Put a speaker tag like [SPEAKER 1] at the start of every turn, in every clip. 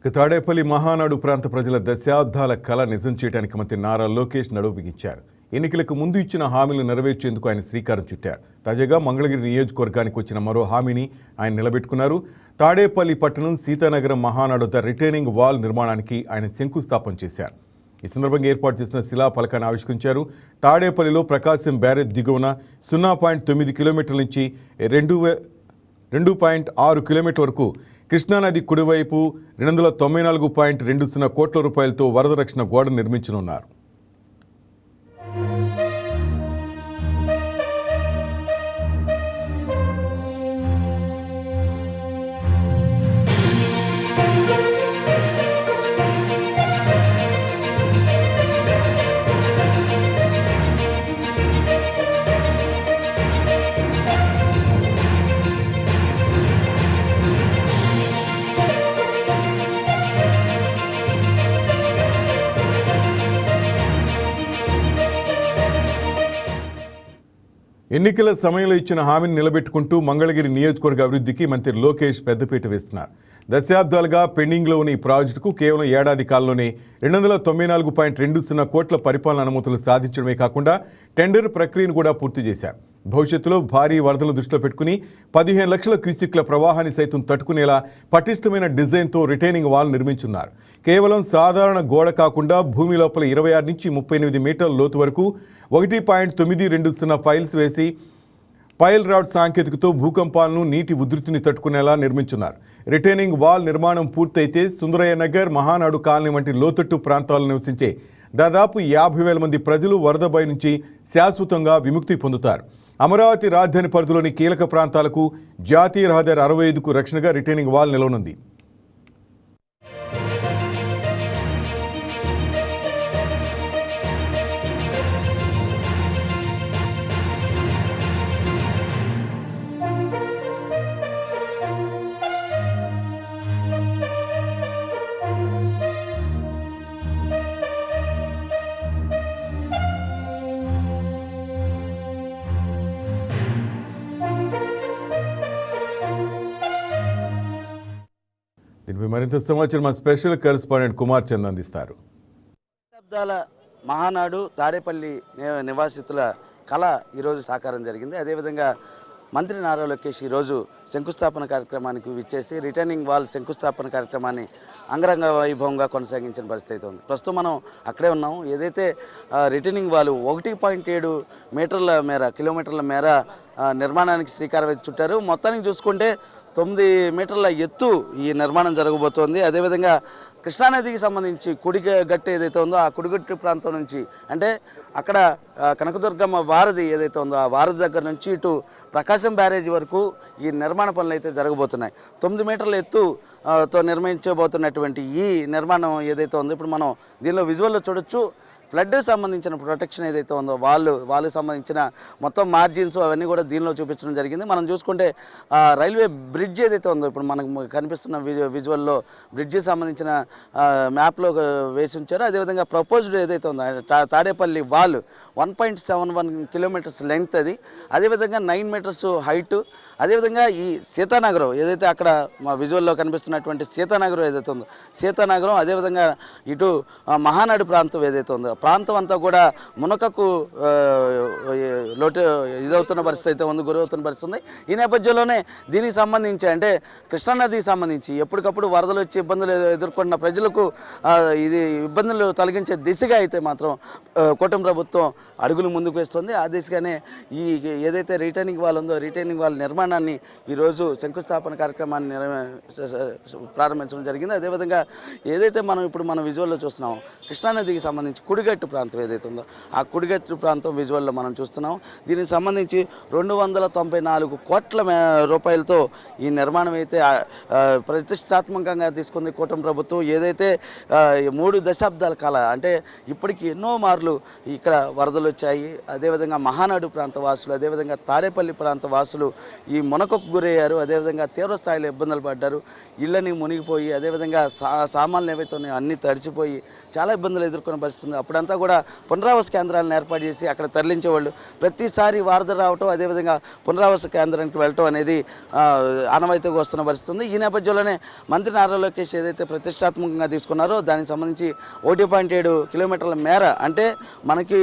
[SPEAKER 1] తాడేపల్లి మహానాడు ప్రాంత ప్రజల దశాబ్దాల కళ నిజం చేయడానికి మంత్రి నారా లోకేష్ నడుం బిగించారు. ఎన్నికలకు ముందు ఇచ్చిన హామీలు నెరవేర్చేందుకు ఆయన శ్రీకారం చుట్టారు. తాజాగా మంగళగిరి నియోజకవర్గానికి వచ్చిన మరో హామీని ఆయన నిలబెట్టుకున్నారు. తాడేపల్లి పట్టణం సీతానగరం మహానాడు ద రిటైనింగ్ వాల్ నిర్మాణానికి ఆయన శంకుస్థాపన చేశారు. ఈ సందర్భంగా ఏర్పాటు చేసిన శిలా ఫలకాన్ని ఆవిష్కరించారు. తాడేపల్లిలో ప్రకాశం బ్యారేజ్ దిగువన 0.9 కిలోమీటర్ల నుంచి 2.6 కిలోమీటర్ల వరకు కృష్ణానది కుడివైపు 294.20 కోట్ల రూపాయలతో వరద రక్షణ గోడ నిర్మించనున్నారు. ఎన్నికల సమయంలో ఇచ్చిన హామీని నిలబెట్టుకుంటూ మంగళగిరి నియోజకవర్గ అభివృద్ధికి మంత్రి లోకేష్ పెద్దపీట వేస్తున్నారు. దశాబ్దాలుగా పెండింగ్లో ఉన్న ఈ ప్రాజెక్టుకు కేవలం ఏడాది కాలంలోనే 294.20 కోట్ల పరిపాలన అనుమతులు సాధించడమే కాకుండా టెండర్ ప్రక్రియను కూడా పూర్తి చేశారు. భవిష్యత్తులో భారీ వరదలు దృష్టిలో పెట్టుకుని 15 లక్షల క్యూసిక్ల ప్రవాహాన్ని సైతం తట్టుకునేలా పటిష్టమైన డిజైన్తో రిటైనింగ్ వాల్ నిర్మించున్నారు. కేవలం సాధారణ గోడ కాకుండా భూమి లోపల 26 నుంచి 38 మీటర్ల లోతు వరకు 1.920 ఫైల్స్ వేసి పైల్ రాడ్ సాంకేతికతో భూకంపాలను నీటి ఉధృతిని తట్టుకునేలా నిర్మించున్నారు. రిటైనింగ్ వాల్ నిర్మాణం పూర్తయితే సుందరయ్య నగర్, మహానాడు కాలనీ వంటి లోతట్టు ప్రాంతాల్లో నివసించే దాదాపు 50,000 మంది ప్రజలు వరద భయం నుంచి శాశ్వతంగా విముక్తి పొందుతారు. అమరావతి రాజధాని పరిధిలోని కీలక ప్రాంతాలకు జాతీయ రహదారి 65కు రక్షణగా రిటైనింగ్ వాల్ నిలవనుంది. దీనిపై మరింత సమాచారం మా స్పెషల్ కరెస్పాండెంట్ కుమార్ చంద్ అందిస్తారు.
[SPEAKER 2] దశాబ్దాల మహానాడు తాడేపల్లి నివాసితుల కళ ఈరోజు సాకారం జరిగింది. అదేవిధంగా మంత్రి నారా లోకేష్ ఈరోజు శంకుస్థాపన కార్యక్రమానికి విచ్చేసి రిటర్నింగ్ వాల్ శంకుస్థాపన కార్యక్రమాన్ని అంగరంగ వైభవంగా కొనసాగించిన పరిస్థితి ఉంది. ప్రస్తుతం మనం అక్కడే ఉన్నాము. ఏదైతే రిటర్నింగ్ వాల్ 1.7 కిలోమీటర్ల మేర నిర్మాణానికి శ్రీకారం చుట్టారు. మొత్తానికి చూసుకుంటే 9 మీటర్ల ఎత్తు ఈ నిర్మాణం జరగబోతోంది. అదేవిధంగా కృష్ణానదికి సంబంధించి కుడిగట్టు ఏదైతే ఉందో ఆ కుడిగట్టు ప్రాంతం నుంచి అంటే అక్కడ కనకదుర్గమ్మ వారధి ఏదైతే ఉందో ఆ వారధి దగ్గర నుంచి ఇటు ప్రకాశం బ్యారేజీ వరకు ఈ నిర్మాణ పనులు అయితే జరగబోతున్నాయి. 9 మీటర్ల ఎత్తుతో నిర్మించబోతున్నటువంటి ఈ నిర్మాణం ఏదైతే ఉందో ఇప్పుడు మనం దీనిలో విజువల్లో చూడొచ్చు. ఫ్లడ్ సంబంధించిన ప్రొటెక్షన్ ఏదైతే ఉందో వాళ్ళకి సంబంధించిన మొత్తం మార్జిన్స్ అవన్నీ కూడా దీనిలో చూపించడం జరిగింది. మనం చూసుకుంటే రైల్వే బ్రిడ్జ్ ఏదైతే ఉందో ఇప్పుడు మనకు కనిపిస్తున్న విజువల్లో బ్రిడ్జికి సంబంధించిన మ్యాప్లో వేసి ఉంచారు. అదేవిధంగా ప్రపోజ్డ్ ఏదైతే ఉందో తాడేపల్లి వాల్ 1.71 కిలోమీటర్స్ లెంగ్త్ అది. అదేవిధంగా 9 మీటర్స్ హైట్. అదేవిధంగా ఈ సీతానగరం ఏదైతే అక్కడ మా విజువల్లో కనిపిస్తున్నటువంటి సీతానగరం ఏదైతే ఉందో సీతానగరం అదేవిధంగా ఇటు మహానాడు ప్రాంతం ఏదైతే ఉందో ప్రాంతం అంతా కూడా మునకకు ఇదవుతున్న పరిస్థితి అయితే ఉంది, గురవుతున్న పరిస్థితి ఉంది. ఈ నేపథ్యంలోనే దీనికి సంబంధించి అంటే కృష్ణానదికి సంబంధించి ఎప్పటికప్పుడు వరదలు వచ్చి ఇబ్బందులు ఎదుర్కొన్న ప్రజలకు ఇది ఇబ్బందులు తొలగించే దిశగా అయితే మాత్రం కూటమి ప్రభుత్వం అడుగులు ముందుకు వేస్తుంది. ఆ దిశగానే ఈ ఏదైతే రిటైనింగ్ వాల్ ఉందో రిటైనింగ్ వాల్ నిర్మాణాన్ని ఈరోజు శంకుస్థాపన కార్యక్రమాన్ని ప్రారంభించడం జరిగింది. అదేవిధంగా ఏదైతే మనం విజువల్లో చూస్తున్నాం కృష్ణానదికి సంబంధించి కుడిగట్టు ప్రాంతం ఏదైతే ఉందో ఆ కుడిగట్టు ప్రాంతం విజువల్లో మనం చూస్తున్నాం. దీనికి సంబంధించి 294 కోట్ల రూపాయలతో ఈ నిర్మాణం అయితే ప్రతిష్టాత్మకంగా తీసుకుంది కూటమి ప్రభుత్వం. ఏదైతే 3 దశాబ్దాల కాల అంటే ఇప్పటికీ ఎన్నో మార్లు ఇక్కడ వరదలు వచ్చాయి. అదేవిధంగా మహానాడు ప్రాంత వాసులు అదేవిధంగా తాడేపల్లి ప్రాంత వాసులు ఈ మునకకు గురయ్యారు. అదేవిధంగా తీవ్ర స్థాయిలో ఇబ్బందులు పడ్డారు. ఇళ్ళని మునిగిపోయి అదేవిధంగా సామాన్లు ఏవైతే ఉన్నాయో అన్నీ తడిచిపోయి చాలా ఇబ్బందులు ఎదుర్కొనే పరిస్థితుంది. అప్పుడు అక్కడంతా కూడా పునరావాస కేంద్రాలను ఏర్పాటు చేసి అక్కడ తరలించేవాళ్ళు. ప్రతిసారి వరద రావటం, అదేవిధంగా పునరావాస కేంద్రానికి వెళ్ళటం అనేది ఆనవాయితీగా వస్తున్న పరిస్థితి ఉంది. ఈ నేపథ్యంలోనే మంత్రి నారా లోకేష్ ఏదైతే ప్రతిష్టాత్మకంగా తీసుకున్నారో దానికి సంబంధించి 1.7 కిలోమీటర్ల మేర, అంటే మనకి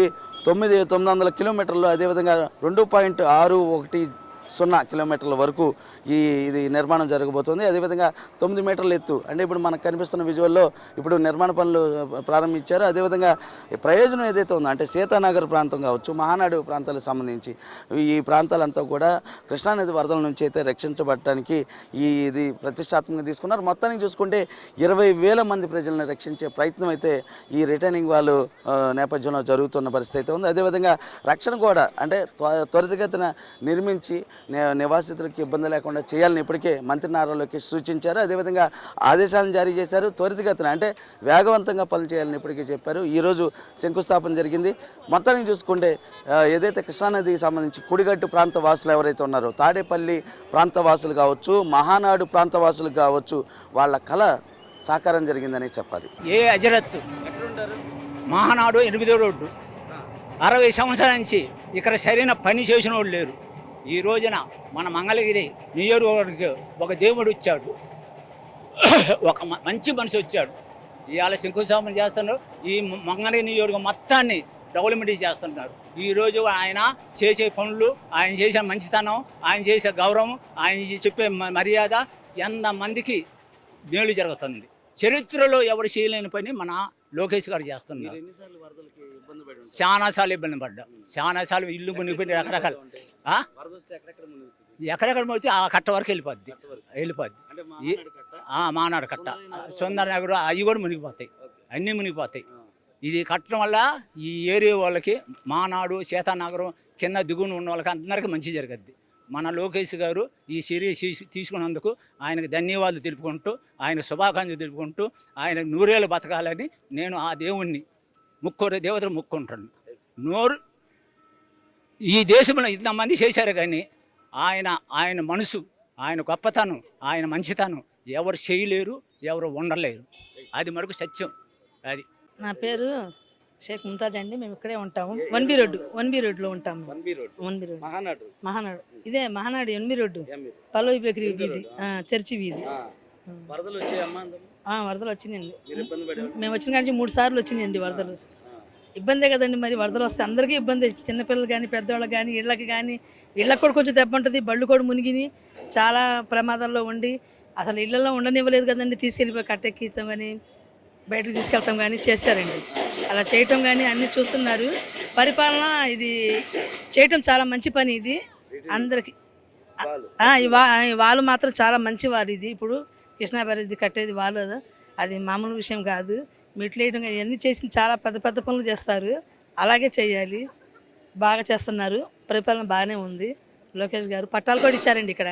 [SPEAKER 2] 900 కిలోమీటర్లు, అదేవిధంగా 2.610 కిలోమీటర్ల వరకు ఇది నిర్మాణం జరగబోతోంది. అదేవిధంగా 9 మీటర్ల ఎత్తు, అంటే ఇప్పుడు మనకు కనిపిస్తున్న విజువల్లో ఇప్పుడు నిర్మాణ పనులు ప్రారంభించారు. అదేవిధంగా ప్రయోజనం ఏదైతే ఉందో, అంటే సీతానగర్ ప్రాంతం కావచ్చు, మహానాడు ప్రాంతాలకు సంబంధించి ఈ ప్రాంతాలంతా కూడా కృష్ణానది వరదల నుంచి అయితే రక్షించబడటానికి ఇది ప్రతిష్టాత్మకంగా తీసుకున్నారు. మొత్తానికి చూసుకుంటే 20,000 మంది ప్రజలను రక్షించే ప్రయత్నం అయితే ఈ రిటర్నింగ్ వాళ్ళు నేపథ్యంలో జరుగుతున్న పరిస్థితి అయితే ఉంది. అదేవిధంగా రక్షణ కూడా అంటే త్వరితగతిన నిర్మించి నివాసితులకు ఇబ్బంది లేకుండా చేయాలని ఇప్పటికే మంత్రి నారా లోకేష్ సూచించారు. అదేవిధంగా ఆదేశాలను జారీ చేశారు. త్వరితగతిన అంటే వేగవంతంగా పనులు చేయాలని ఇప్పటికే చెప్పారు. ఈరోజు శంకుస్థాపన జరిగింది. మొత్తానికి చూసుకుంటే ఏదైతే కృష్ణానదికి సంబంధించి కుడిగట్టు ప్రాంత వాసులు ఎవరైతే ఉన్నారో, తాడేపల్లి ప్రాంత వాసులు కావచ్చు, మహానాడు ప్రాంత వాసులు కావచ్చు, వాళ్ళ కళ సాకారం జరిగిందని చెప్పాలి.
[SPEAKER 3] ఏ అజరత్తు మహానాడు 8వ రోడ్డు 60 సంవత్సరాల నుంచి ఇక్కడ సరైన పని చేసిన వాళ్ళు లేరు. ఈ రోజున మన మంగళగిరి నియోజకవర్గ ఒక దేవుడు వచ్చాడు, ఒక మంచి మనిషి వచ్చాడు. ఇవాళ శంకుస్థాపన చేస్తున్నారు. ఈ మంగళగిరి నియోజకవర్గం మొత్తాన్ని డెవలప్మెంట్ చేస్తున్నారు. ఈరోజు ఆయన చేసే పనులు, ఆయన చేసే మంచితనం, ఆయన చేసే గౌరవం, ఆయన చెప్పే మర్యాద ఎంతమందికి మేలు జరుగుతుంది. చరిత్రలో ఎవరు చేయలేని పని మన లోకేష్ గారు చేస్తున్నారు. చాలాసార్లు ఇబ్బంది పడ్డా, చాలాసార్లు ఇల్లు మునిగిపోయి రకరకాల ఎక్కడెక్కడ పోతే ఆ కట్ట వరకు వెళ్ళిపోద్ది. మానాడు కట్ట, సుందర నగర్ అవి కూడా మునిగిపోతాయి, అన్నీ మునిగిపోతాయి. ఇది కట్టడం వల్ల ఈ ఏరియా వాళ్ళకి, మానాడు, సీతానగరం కింద దిగున ఉన్న వాళ్ళకి అందరికీ మంచి జరగద్ది. మన లోకేష్ గారు ఈ సిరీస్ తీసుకున్నందుకు ఆయనకు ధన్యవాదాలు తెలుపుకుంటూ, ఆయన శుభాకాంక్షలు తెలుపుకుంటూ, ఆయన నూరేళ్ళు బతకాలని నేను ఆ దేవుణ్ణి దేవతలు మొక్కుంటాను. ఈ దేశంలో ఇంతమంది చేశారు కానీ ఆయన మనసు, ఆయన గొప్పతనం, ఆయన మంచితనం ఎవరు చేయలేరు, ఎవరు ఉండలేరు. అది మనకు సత్యం. అది
[SPEAKER 4] నా పేరు షేక్ ముంతాజ్ అండి. మేము ఇక్కడే ఉంటాము. 1B రోడ్లో ఉంటాము. 1B రోడ్ మహానాడు ఇదే మహానాడు 8 రోడ్డు, పల్లవి బేకరీ వీధి, చర్చి వీధి.
[SPEAKER 2] వరదలు
[SPEAKER 4] వచ్చినాయండి. మేము వచ్చిన కానీ 3 సార్లు వచ్చినాయండి వరదలు. ఇబ్బందే కదండి మరి, వరదలు వస్తే అందరికీ ఇబ్బంది. చిన్నపిల్లలు కానీ, పెద్దవాళ్ళకి కానీ, ఇళ్ళకి కానీ, ఇళ్ళకి కూడా కొంచెం దెబ్బ ఉంటుంది. బళ్ళు కూడా మునిగిని చాలా ప్రమాదాల్లో ఉండి అసలు ఇళ్లలో ఉండనివ్వలేదు కదండి. తీసుకెళ్ళిపోయి కట్టెక్కిస్తాం కానీ, బయటకు తీసుకెళ్తాం కానీ చేస్తారండి. అలా చేయటం కానీ అన్నీ చూస్తున్నారు. పరిపాలన ఇది చేయటం చాలా మంచి పని. ఇది అందరికి వాళ్ళు మాత్రం చాలా మంచి వారు. ఇది ఇప్పుడు కృష్ణాబారి కట్టేది వాళ్ళు, అది మామూలు విషయం కాదు. మెట్లు వేయడం కానీ ఇవన్నీ చేసి చాలా పెద్ద పెద్ద పనులు చేస్తారు. అలాగే చేయాలి. బాగా చేస్తున్నారు. పరిపాలన బాగానే ఉంది. లోకేష్ గారు పట్టాలు కూడా ఇచ్చారండి ఇక్కడ,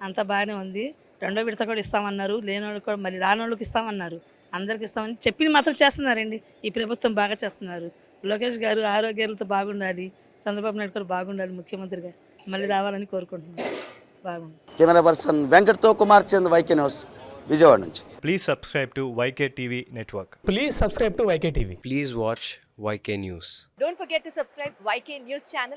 [SPEAKER 4] అంతా బాగానే ఉంది. 2వ విడత కూడా ఇస్తామన్నారు. లేని వాళ్ళకి కూడా మళ్ళీ రాని వాళ్ళకి ఇస్తామన్నారు. అందరికి ఇస్తామని చెప్పింది మాత్రం చేస్తున్నారండి. ఈ ప్రభుత్వం బాగా చేస్తున్నారు. లోకేష్ గారు ఆరోగ్యాలతో బాగుండాలి, చంద్రబాబు నాయుడు గారు బాగుండాలి, ముఖ్యమంత్రిగా మళ్ళీ రావాలని కోరుకుంటున్నాను. బాగుంది.
[SPEAKER 2] కెమెరా పర్సన్ వెంకట్తో కుమార్ చంద్, వైకే న్యూస్, విజయవాడ నుంచి.
[SPEAKER 5] Please subscribe to YK TV Network.
[SPEAKER 6] Please subscribe to YK TV.
[SPEAKER 7] Please watch YK News.
[SPEAKER 8] Don't forget to subscribe YK News channel.